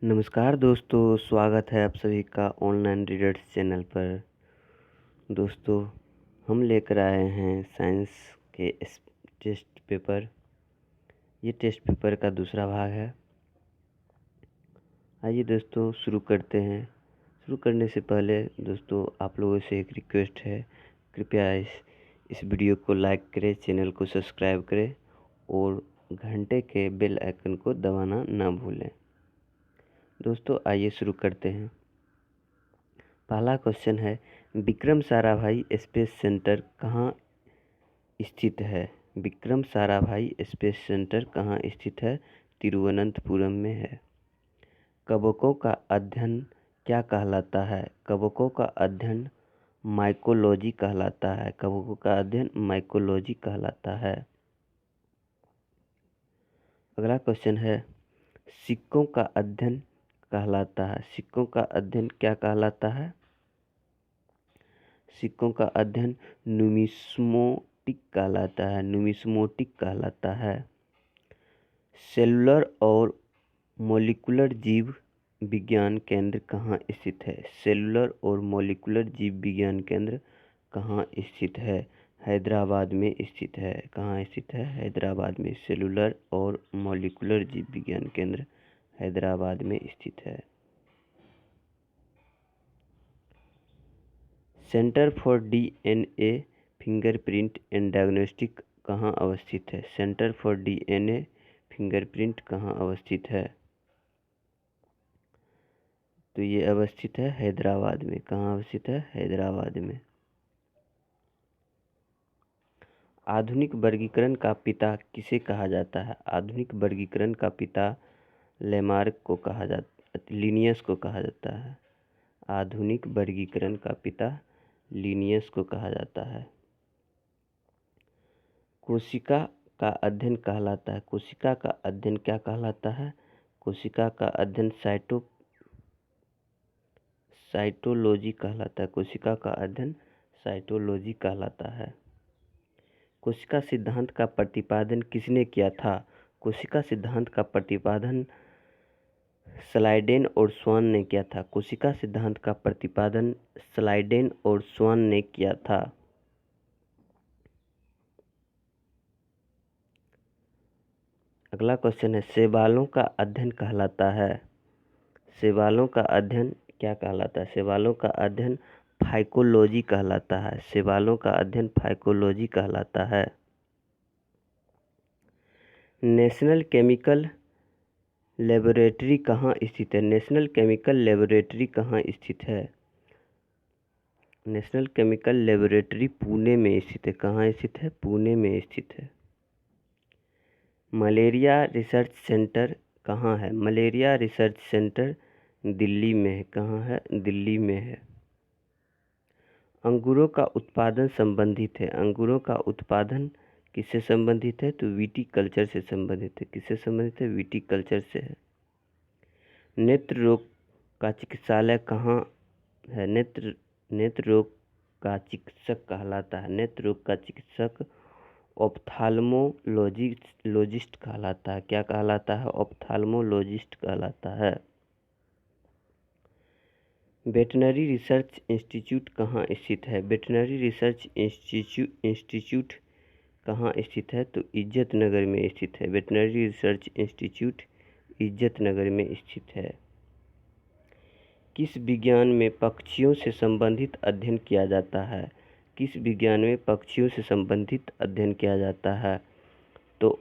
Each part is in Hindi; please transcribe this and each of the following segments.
नमस्कार दोस्तों, स्वागत है आप सभी का ऑनलाइन रीडर्स चैनल पर। दोस्तों, हम लेकर आए हैं साइंस के टेस्ट पेपर। ये टेस्ट पेपर का दूसरा भाग है। आइए दोस्तों शुरू करते हैं। शुरू करने से पहले दोस्तों आप लोगों से एक रिक्वेस्ट है, कृपया इस वीडियो को लाइक करें, चैनल को सब्सक्राइब करें और घंटे के बेल आइकन को दबाना ना भूलें। दोस्तों आइए शुरू करते हैं। पहला क्वेश्चन है, विक्रम साराभाई स्पेस सेंटर कहाँ स्थित है? विक्रम साराभाई स्पेस सेंटर कहाँ स्थित है? तिरुवनंतपुरम में है। कवकों का अध्ययन क्या कहलाता है? कवकों का अध्ययन माइकोलॉजी कहलाता है। कवकों का अध्ययन माइकोलॉजी कहलाता है। अगला क्वेश्चन है, सिक्कों का अध्ययन कहलाता है। सिक्कों का अध्ययन क्या कहलाता है? सिक्कों का अध्ययन नुमिस्मोटिक कहलाता है। नुमिस्मोटिक कहलाता है। सेलुलर और मॉलिक्यूलर जीव विज्ञान केंद्र कहाँ स्थित है? सेलुलर और मॉलिक्यूलर जीव विज्ञान केंद्र कहाँ स्थित है? हैदराबाद में स्थित है। कहाँ स्थित है? हैदराबाद में। सेलुलर और मॉलिक्यूलर जीव विज्ञान केंद्र हैदराबाद में स्थित है। Centre for DNA fingerprint and diagnostic कहाँ अवस्थित है? सेंटर फॉर डीएनए फिंगरप्रिंट कहाँ अवस्थित है? तो ये अवस्थित है हैदराबाद में। कहाँ अवस्थित है? हैदराबाद में। आधुनिक वर्गीकरण का पिता किसे कहा जाता है? आधुनिक वर्गीकरण का पिता लेमार्क को कहा जाता, लिनियस को कहा जाता है। आधुनिक वर्गीकरण का पिता लिनियस को कहा जाता है। कोशिका का अध्ययन कहलाता है। कोशिका का अध्ययन क्या कहलाता है? कोशिका का अध्ययन साइटोलॉजी कहलाता है। कोशिका का अध्ययन साइटोलॉजी कहलाता है। कोशिका सिद्धांत का प्रतिपादन किसने किया था? कोशिका सिद्धांत का प्रतिपादन स्लाइडेन और स्वान ने किया था। कोशिका सिद्धांत का प्रतिपादन स्लाइडेन और स्वान ने किया था। अगला क्वेश्चन है, शैवालों का अध्ययन कहलाता है। शैवालों का अध्ययन क्या कहलाता है? शैवालों का अध्ययन फाइकोलॉजी कहलाता है। शैवालों का अध्ययन फाइकोलॉजी कहलाता है। नेशनल केमिकल लेबोरेटरी कहाँ स्थित है? नेशनल केमिकल लेबोरेटरी कहाँ स्थित है? नेशनल केमिकल लेबोरेटरी पुणे में स्थित है। कहाँ स्थित है? पुणे में स्थित है। मलेरिया रिसर्च सेंटर कहाँ है? मलेरिया रिसर्च सेंटर दिल्ली में है। कहाँ है? दिल्ली में है। अंगूरों का उत्पादन संबंधित है। अंगूरों का उत्पादन किससे संबंधित है? तो विटीकल्चर से संबंधित है। किससे संबंधित है? विटीकल्चर से है। नेत्र रोग का चिकित्सालय कहाँ है? नेत्र रोग का चिकित्सक कहलाता है। नेत्र रोग का चिकित्सक ऑप्थाल्मोलॉजिस्ट कहलाता है। क्या कहलाता है? ऑप्थाल्मोलॉजिस्ट कहलाता है। वेटनरी रिसर्च इंस्टीट्यूट कहाँ स्थित है? वेटनरी रिसर्च इंस्टीट्यूट कहाँ स्थित है? तो इज्जत नगर में स्थित है। वेटनरी रिसर्च इंस्टीट्यूट इज्जत नगर में स्थित है। किस विज्ञान में पक्षियों से संबंधित अध्ययन किया जाता है? किस विज्ञान में पक्षियों से संबंधित अध्ययन किया जाता है? तो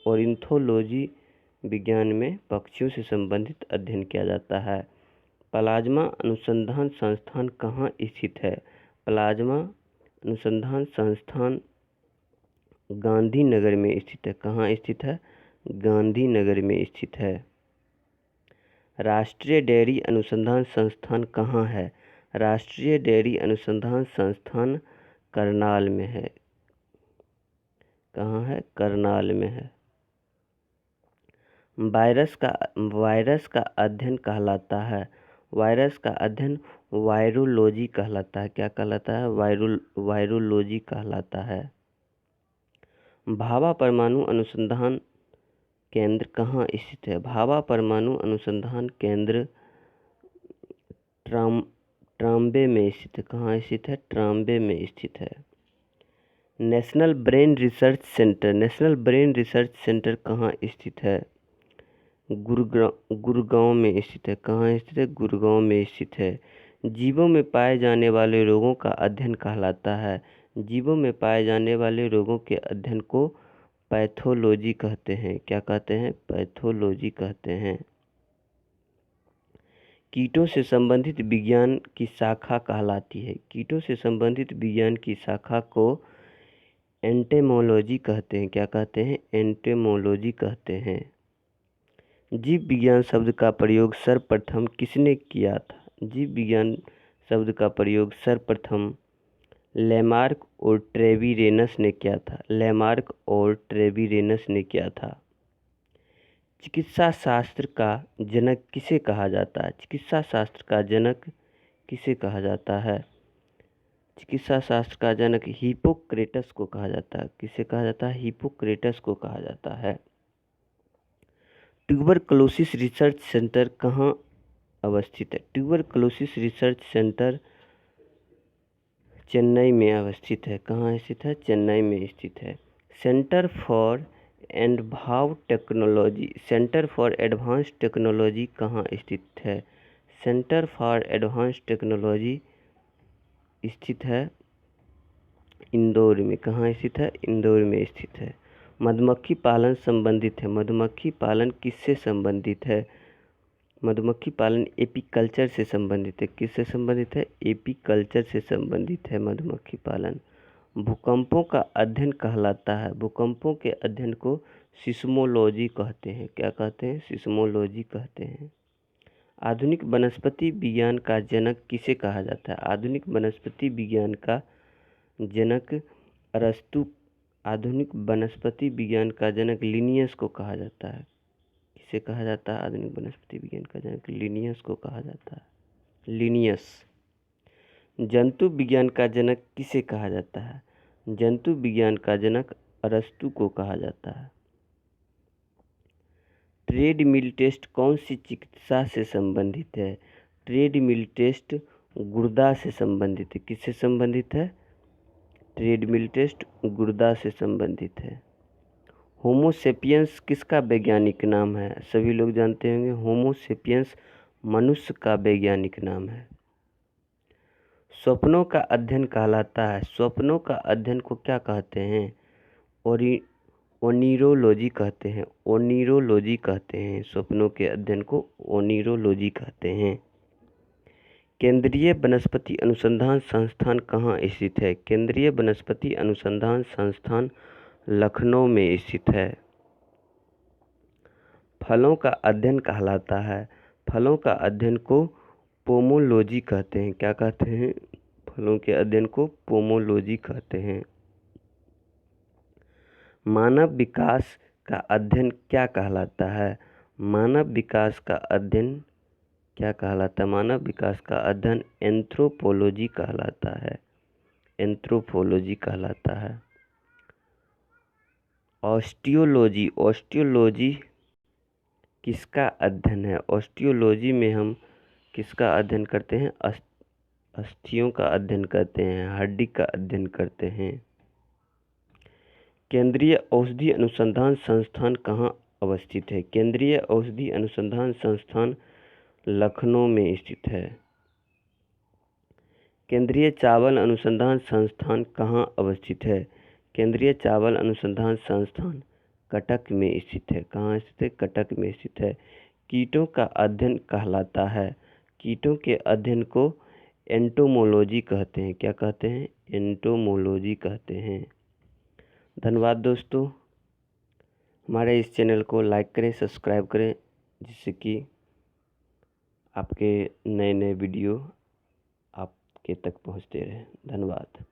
ऑर्निथोलॉजी विज्ञान में पक्षियों से संबंधित अध्ययन किया जाता है। प्लाज्मा अनुसंधान संस्थान कहाँ स्थित है? प्लाज्मा अनुसंधान संस्थान गांधीनगर में स्थित है। कहाँ स्थित है? गांधीनगर में स्थित है। राष्ट्रीय डेयरी अनुसंधान संस्थान कहाँ है? राष्ट्रीय डेयरी अनुसंधान संस्थान करनाल में है। कहाँ है? करनाल में है। वायरस का अध्ययन कहलाता है। वायरस का अध्ययन वायरोलॉजी कहलाता है। क्या कहलाता है? वायरोलॉजी कहलाता है। भाभा परमाणु अनुसंधान केंद्र कहाँ स्थित है? भाभा परमाणु अनुसंधान केंद्र ट्राम्बे में स्थित है। कहाँ स्थित है? ट्राम्बे में स्थित है। नेशनल ब्रेन रिसर्च सेंटर कहाँ स्थित है? गुड़गांव में स्थित है। कहाँ स्थित है? गुड़गांव में स्थित है। जीवों में पाए जाने वाले रोगों का अध्ययन कहलाता है। जीवों में पाए जाने वाले रोगों के अध्ययन को पैथोलॉजी कहते हैं। क्या कहते हैं? पैथोलॉजी कहते हैं। कीटों से संबंधित विज्ञान की शाखा कहलाती है। कीटों से संबंधित विज्ञान की शाखा को एंटेमोलॉजी कहते हैं। क्या कहते हैं? एंटेमोलॉजी कहते हैं। जीव विज्ञान शब्द का प्रयोग सर्वप्रथम किसने किया था? जीव विज्ञान शब्द का प्रयोग सर्वप्रथम लेमार्क और ट्रेविरेनस ने किया था। लेमार्क और ट्रेविरेनस ने किया था। चिकित्सा शास्त्र का जनक किसे कहा जाता है? चिकित्सा शास्त्र का जनक किसे कहा जाता है? चिकित्सा शास्त्र का जनक हिप्पोक्रेटस को कहा जाता है। किसे कहा जाता है? हिप्पोक्रेटस को कहा जाता है। ट्यूबरकुलोसिस रिसर्च सेंटर कहाँ अवस्थित है? ट्यूबरकुलोसिस रिसर्च सेंटर चेन्नई में अवस्थित है। कहाँ स्थित है? चेन्नई में स्थित है। सेंटर फॉर एडवांस टेक्नोलॉजी कहाँ स्थित है? सेंटर फॉर एडवांस टेक्नोलॉजी स्थित है इंदौर में। कहाँ स्थित है? इंदौर में स्थित है। मधुमक्खी पालन संबंधित है। मधुमक्खी पालन किससे संबंधित है? मधुमक्खी पालन एपीकल्चर से संबंधित है। किससे संबंधित है? एपीकल्चर से संबंधित है मधुमक्खी पालन। भूकंपों का अध्ययन कहलाता है। भूकंपों के अध्ययन को सिस्मोलॉजी कहते हैं। क्या कहते हैं? सिस्मोलॉजी कहते हैं। आधुनिक वनस्पति विज्ञान का जनक किसे कहा जाता है? आधुनिक वनस्पति विज्ञान का जनक अरस्तु। आधुनिक वनस्पति विज्ञान का जनक लिनियस को कहा जाता है। किसे कहा जाता है? आधुनिक वनस्पति विज्ञान का जनक लिनियस को कहा जाता है। लिनियस। जंतु विज्ञान का जनक किसे कहा जाता है? जंतु विज्ञान का जनक अरस्तु को कहा जाता है। ट्रेडमिल टेस्ट कौन सी चिकित्सा से संबंधित है? ट्रेडमिल टेस्ट गुर्दा से संबंधित है। किससे संबंधित है? ट्रेडमिल टेस्ट गुर्दा से संबंधित है। होमो सेपियंस किसका वैज्ञानिक नाम है? सभी लोग जानते होंगे होमो सेपियंस मनुष्य का वैज्ञानिक नाम है। स्वप्नों का अध्ययन कहलाता है। स्वप्नों का अध्ययन को क्या कहते हैं? ओनिरोलॉजी कहते हैं। ओनिरोलॉजी कहते हैं। स्वप्नों के अध्ययन को ओनिरोलॉजी कहते हैं। केंद्रीय वनस्पति अनुसंधान संस्थान कहाँ स्थित है? केंद्रीय वनस्पति अनुसंधान संस्थान लखनऊ में स्थित है। फलों का अध्ययन कहलाता है। फलों का अध्ययन को पोमोलॉजी कहते हैं। क्या कहते हैं? फलों के अध्ययन को पोमोलॉजी कहते हैं। मानव विकास का अध्ययन क्या कहलाता है? मानव विकास का अध्ययन क्या कहलाता है? मानव विकास का अध्ययन एंथ्रोपोलॉजी कहलाता है। एंथ्रोपोलॉजी कहलाता है। ऑस्टियोलॉजी। ऑस्टियोलॉजी किसका अध्ययन है? ऑस्टियोलॉजी में हम किसका अध्ययन करते हैं? अस्थियों का अध्ययन करते हैं, हड्डी का अध्ययन करते हैं। केंद्रीय औषधि अनुसंधान संस्थान कहाँ अवस्थित है? केंद्रीय औषधि अनुसंधान संस्थान लखनऊ में स्थित है। केंद्रीय चावल अनुसंधान संस्थान कहाँ अवस्थित है? केंद्रीय चावल अनुसंधान संस्थान कटक में स्थित है। कहाँ स्थित है? कटक में स्थित है। कीटों का अध्ययन कहलाता है। कीटों के अध्ययन को एंटोमोलॉजी कहते हैं। क्या कहते हैं? एंटोमोलॉजी कहते हैं। धन्यवाद दोस्तों। हमारे इस चैनल को लाइक करें, सब्सक्राइब करें, जिससे कि आपके नए नए वीडियो आपके तक पहुंचते रहें। धन्यवाद।